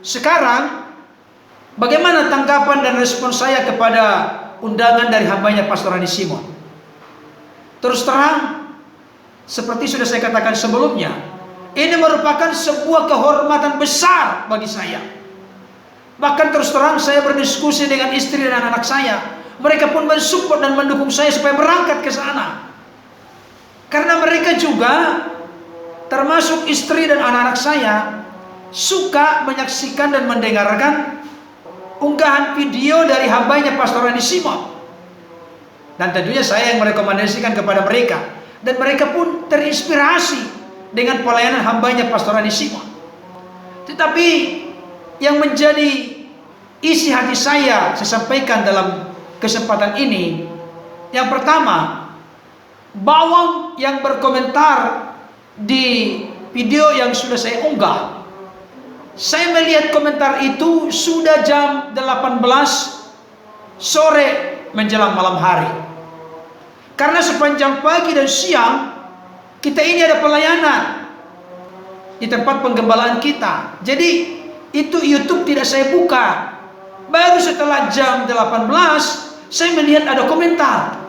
Sekarang, bagaimana tanggapan dan respon saya kepada undangan dari hambanya Pastor Rani Simon? Terus terang, seperti sudah saya katakan sebelumnya, ini merupakan sebuah kehormatan besar bagi saya. Bahkan terus terang saya berdiskusi dengan istri dan anak-anak saya. Mereka pun mensupport dan mendukung saya supaya berangkat ke sana. Karena mereka juga, termasuk istri dan anak-anak saya, suka menyaksikan dan mendengarkan unggahan video dari hambanya Pastor Rani Simon. Dan tentunya saya yang merekomendasikan kepada mereka. Dan mereka pun terinspirasi dengan pelayanan hambanya Pastor Rani Simon. Tetapi yang menjadi isi hati saya sampaikan dalam kesempatan ini. Yang pertama, bawang yang berkomentar di video yang sudah saya unggah, saya melihat komentar itu sudah jam 18 sore menjelang malam hari. Karena sepanjang pagi dan siang kita ini ada pelayanan di tempat penggembalaan kita. Jadi itu YouTube tidak saya buka. Baru setelah jam 18 saya melihat ada komentar.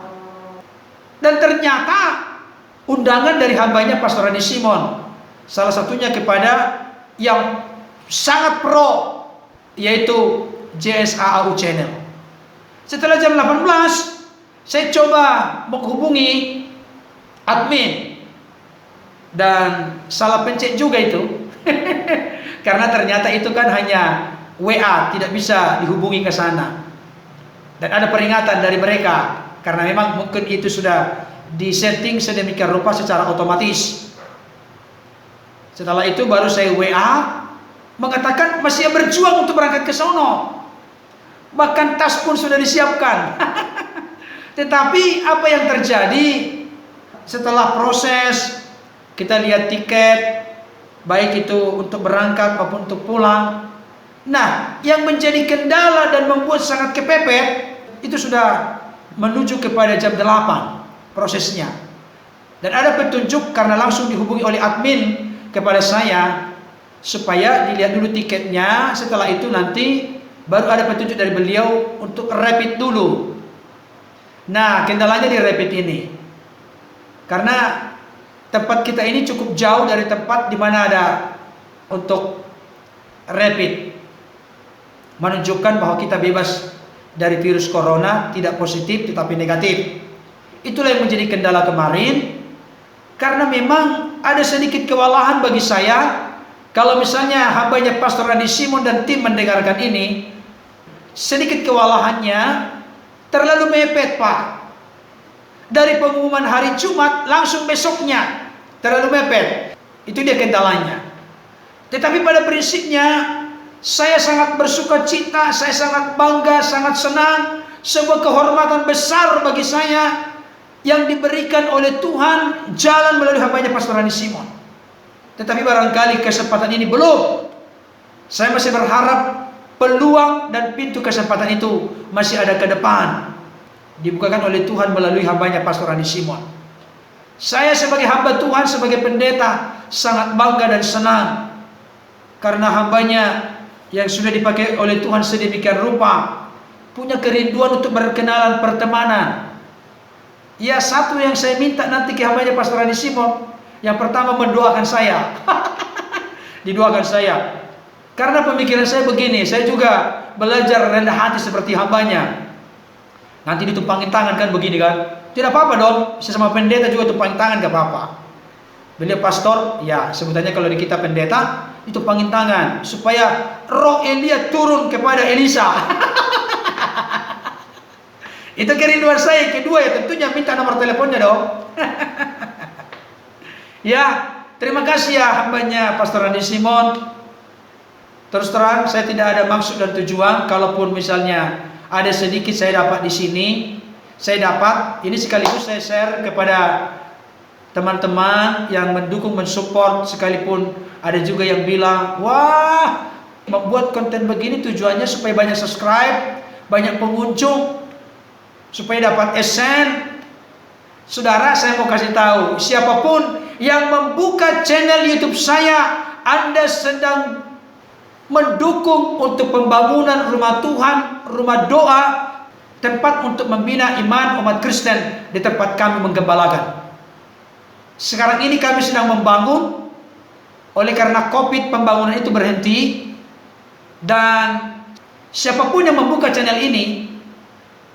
Dan ternyata undangan dari hambanya Pastor Rani Simon, salah satunya kepada yang sangat pro, yaitu JSAAU Channel. Setelah jam 18 saya coba menghubungi admin, dan salah pencet juga itu. Karena ternyata itu kan hanya WA, tidak bisa dihubungi ke sana. Dan ada peringatan dari mereka, karena memang mungkin itu sudah disetting sedemikian rupa secara otomatis. Setelah itu baru saya WA mengatakan masih berjuang untuk berangkat ke sono. Bahkan tas pun sudah disiapkan. Tetapi apa yang terjadi setelah proses, kita lihat tiket, baik itu untuk berangkat maupun untuk pulang. Nah, yang menjadi kendala dan membuat sangat kepepet, itu sudah menuju kepada jam 8 prosesnya. Dan ada petunjuk karena langsung dihubungi oleh admin kepada saya, supaya dilihat dulu tiketnya. Setelah itu nanti baru ada petunjuk dari beliau untuk rapid dulu. Nah, kendalanya di rapid ini, karena tempat kita ini cukup jauh dari tempat di mana ada untuk rapid, menunjukkan bahwa kita bebas dari virus corona, tidak positif tetapi negatif. Itulah yang menjadi kendala kemarin. Karena memang ada sedikit kewalahan bagi saya kalau misalnya hambanya Pastor Rani Simon dan tim mendengarkan ini. Sedikit kewalahannya, terlalu mepet Pak. Dari pengumuman hari Jumat langsung besoknya, terlalu mepet. Itu dia kendalanya. Tetapi pada prinsipnya saya sangat bersuka cita, saya sangat bangga, sangat senang. Sebuah kehormatan besar bagi saya yang diberikan oleh Tuhan jalan melalui hambanya Pastor Rani Simon. Tetapi barangkali kesempatan ini belum. Saya masih berharap peluang dan pintu kesempatan itu masih ada ke depan, dibukakan oleh Tuhan melalui hambanya Pastor Rani Simon. Saya sebagai hamba Tuhan, sebagai pendeta, sangat bangga dan senang karena hambanya yang sudah dipakai oleh Tuhan sedemikian rupa punya kerinduan untuk berkenalan, pertemanan. Ya, satu yang saya minta nanti ke hambanya Pastor Rani Simon, yang pertama mendoakan saya. Didoakan saya. Karena pemikiran saya begini, saya juga belajar rendah hati seperti hambanya. Nanti ditumpangin tangan kan begini kan? Tidak apa-apa dong, sesama pendeta juga tumpangin tangan, gak apa-apa. Beliau pastor, ya sebutannya kalau di kita pendeta, ditumpangin tangan supaya roh Elia turun kepada Elisa. Itu kerinduan saya. Kedua ya tentunya minta nomor teleponnya dong. Ya, terima kasih ya hambanya Pastor Rani Simon. Terus terang saya tidak ada maksud dan tujuan. Kalaupun misalnya ada sedikit saya dapat di sini, saya dapat ini sekaligus saya share kepada teman-teman yang mendukung, mensupport. Sekalipun ada juga yang bilang, wah, membuat konten begini tujuannya supaya banyak subscribe, banyak pengunjung, supaya dapat AdSense. Saudara, saya mau kasih tahu, siapapun yang membuka channel YouTube saya, Anda sedang mendukung untuk pembangunan rumah Tuhan, rumah doa, tempat untuk membina iman umat Kristen di tempat kami menggembalakan. Sekarang ini kami sedang membangun, oleh karena COVID pembangunan itu berhenti, dan siapapun yang membuka channel ini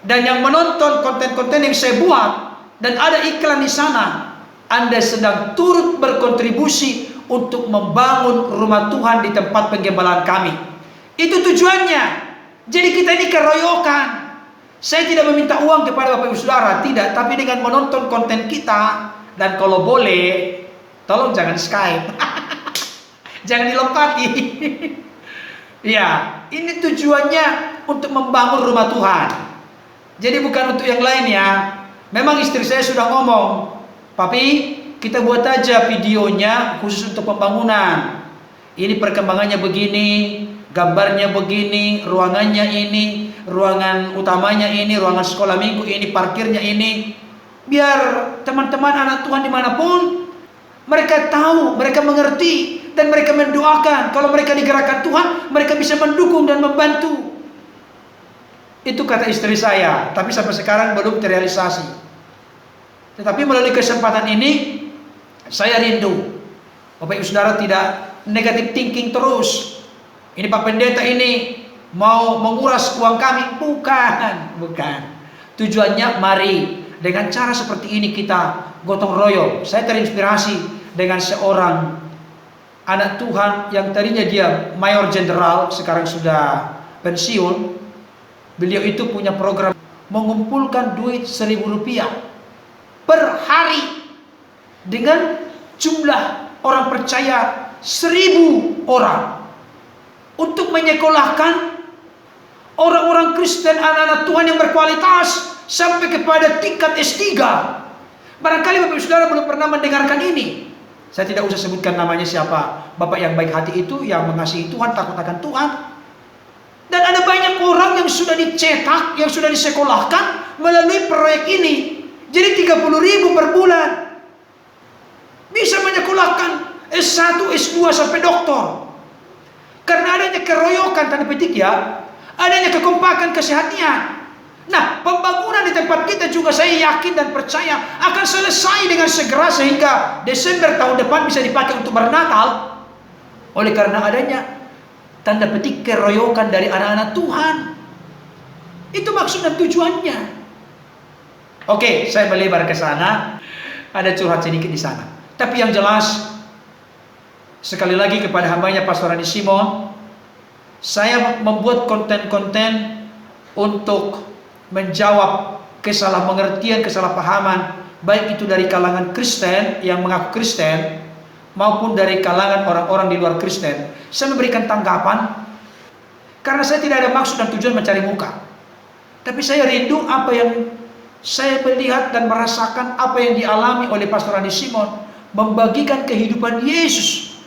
dan yang menonton konten-konten yang saya buat dan ada iklan di sana, Anda sedang turut berkontribusi untuk membangun rumah Tuhan di tempat penggembalaan kami. Itu tujuannya. Jadi kita ini keroyokan. Saya tidak meminta uang kepada Bapak Ibu Saudara, tidak, tapi dengan menonton konten kita, dan kalau boleh tolong jangan Skype. Jangan dilompati. Ya, ini tujuannya untuk membangun rumah Tuhan. Jadi bukan untuk yang lain ya. Memang istri saya sudah ngomong, "Papi, kita buat aja videonya khusus untuk pembangunan. Ini perkembangannya begini, gambarnya begini, ruangannya ini, ruangan utamanya ini, ruangan sekolah minggu ini, parkirnya ini. Biar teman-teman anak Tuhan dimanapun, mereka tahu, mereka mengerti, dan mereka mendoakan. Kalau mereka digerakkan Tuhan, mereka bisa mendukung dan membantu." Itu kata istri saya, tapi sampai sekarang belum terrealisasi. Tetapi melalui kesempatan ini, saya rindu Bapak Ibu Saudara tidak negatif thinking terus. Ini Pak Pendeta ini mau menguras uang kami. Bukan. Tujuannya mari dengan cara seperti ini kita gotong royong. Saya terinspirasi dengan seorang anak Tuhan yang tadinya dia mayor jenderal, sekarang sudah pensiun. Beliau itu punya program mengumpulkan duit Rp1.000 per hari dengan jumlah orang percaya 1.000 orang untuk menyekolahkan orang-orang Kristen, anak-anak Tuhan yang berkualitas sampai kepada tingkat S3. Barangkali Bapak Ibu Saudara belum pernah mendengarkan ini. Saya tidak usah sebutkan namanya siapa. Bapak yang baik hati itu, yang mengasihi Tuhan, takut akan Tuhan. Dan ada banyak orang yang sudah dicetak, yang sudah disekolahkan melalui proyek ini. Jadi 30.000 per bulan. Bisa menyekolahkan S1, S2 sampai doktor. Karena adanya keroyokan, tanda petik ya, adanya kekompakan kesehatan. Nah, pembangunan di tempat kita juga saya yakin dan percaya akan selesai dengan segera sehingga Desember tahun depan bisa dipakai untuk bernatal. Oleh karena adanya tanda petik keroyokan dari anak-anak Tuhan. Itu maksud dan tujuannya. Oke, saya melebar ke sana. Ada curhat sedikit di sana. Tapi yang jelas, sekali lagi kepada hambanya Pastor Rani Simon, saya membuat konten-konten untuk menjawab kesalahpengertian, kesalahpahaman, baik itu dari kalangan Kristen yang mengaku Kristen, maupun dari kalangan orang-orang di luar Kristen. Saya memberikan tanggapan karena saya tidak ada maksud dan tujuan mencari muka. Tapi saya rindu apa yang saya melihat dan merasakan, apa yang dialami oleh Pastor Rani Simon, membagikan kehidupan Yesus.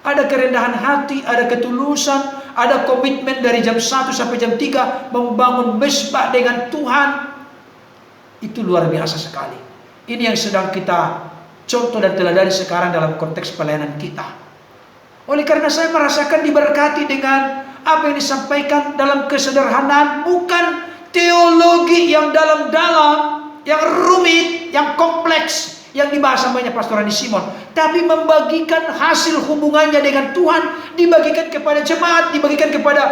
Ada kerendahan hati, ada ketulusan, ada komitmen dari jam 1 sampai jam 3 membangun mesbah dengan Tuhan. Itu luar biasa sekali. Ini yang sedang kita contoh dan teladani sekarang dalam konteks pelayanan kita. Oleh karena saya merasakan diberkati dengan apa yang disampaikan dalam kesederhanaan, bukan teologi yang dalam-dalam, yang rumit, yang kompleks, yang dibahas samanya Pastor Rani Simon, tapi membagikan hasil hubungannya dengan Tuhan, dibagikan kepada jemaat, dibagikan kepada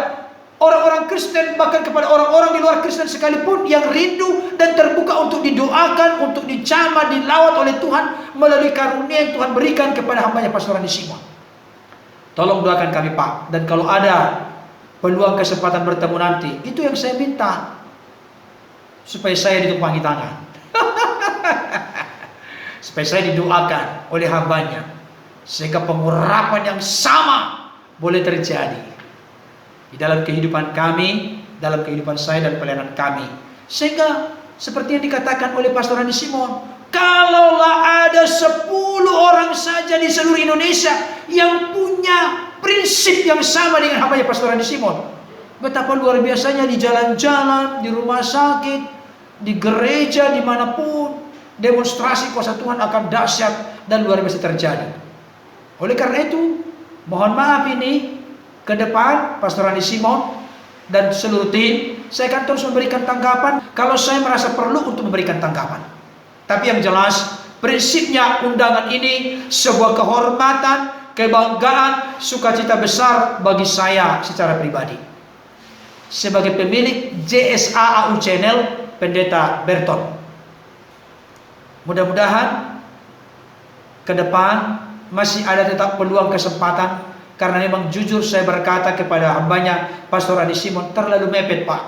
orang-orang Kristen, bahkan kepada orang-orang di luar Kristen sekalipun yang rindu dan terbuka untuk didoakan, untuk dijamah, dilawat oleh Tuhan melalui karunia yang Tuhan berikan kepada hambanya Pastor Rani Simon. Tolong doakan kami Pak, dan kalau ada peluang kesempatan bertemu nanti, itu yang saya minta, supaya saya ditumpangi tangan, supaya saya didoakan oleh hambanya, sehingga pengurapan yang sama boleh terjadi di dalam kehidupan kami, dalam kehidupan saya dan pelayanan kami. Sehingga seperti yang dikatakan oleh Pastor Rani Simon, kalaulah ada 10 orang saja di seluruh Indonesia yang punya prinsip yang sama dengan hambanya Pastor Rani Simon, betapa luar biasanya di jalan-jalan, di rumah sakit, di gereja, dimanapun, demonstrasi kuasa Tuhan akan dahsyat dan luar biasa terjadi. Oleh karena itu, mohon maaf ini, ke depan, Pastor Andi Simon dan seluruh tim, saya akan terus memberikan tanggapan kalau saya merasa perlu untuk memberikan tanggapan. Tapi yang jelas, prinsipnya undangan ini sebuah kehormatan, kebanggaan, sukacita besar bagi saya secara pribadi. Sebagai pemilik JSAAU Channel, Pendeta Berton. Mudah-mudahan ke depan masih ada tetap peluang kesempatan, karena memang jujur saya berkata kepada hambanya Pastor Andi Simon, terlalu mepet Pak.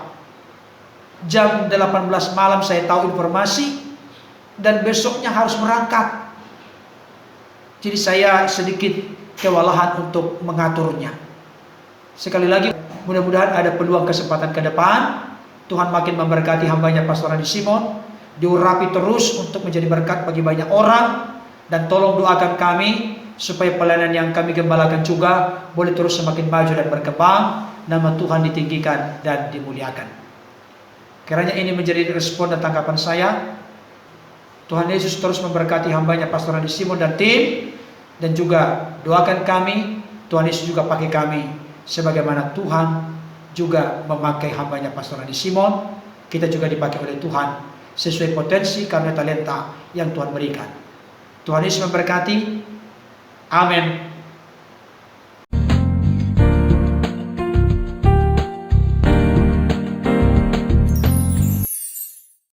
Jam 18 malam saya tahu informasi dan besoknya harus berangkat. Jadi saya sedikit kewalahan untuk mengaturnya. Sekali lagi, mudah-mudahan ada peluang kesempatan ke depan. Tuhan makin memberkati hambanya Pastor Andi Simon, diurapi terus untuk menjadi berkat bagi banyak orang, dan tolong doakan kami supaya pelayanan yang kami gembalakan juga boleh terus semakin maju dan berkembang, nama Tuhan ditinggikan dan dimuliakan. Kiranya ini menjadi respon dan tanggapan saya. Tuhan Yesus terus memberkati hambanya Pastor Andi Simon dan tim, dan juga doakan kami, Tuhan Yesus juga pakai kami sebagaimana Tuhan juga memakai hambanya Pastor Andi Simon. Kita juga dipakai oleh Tuhan sesuai potensi karena talenta yang Tuhan berikan. Tuhan Yesus memberkati. Amin.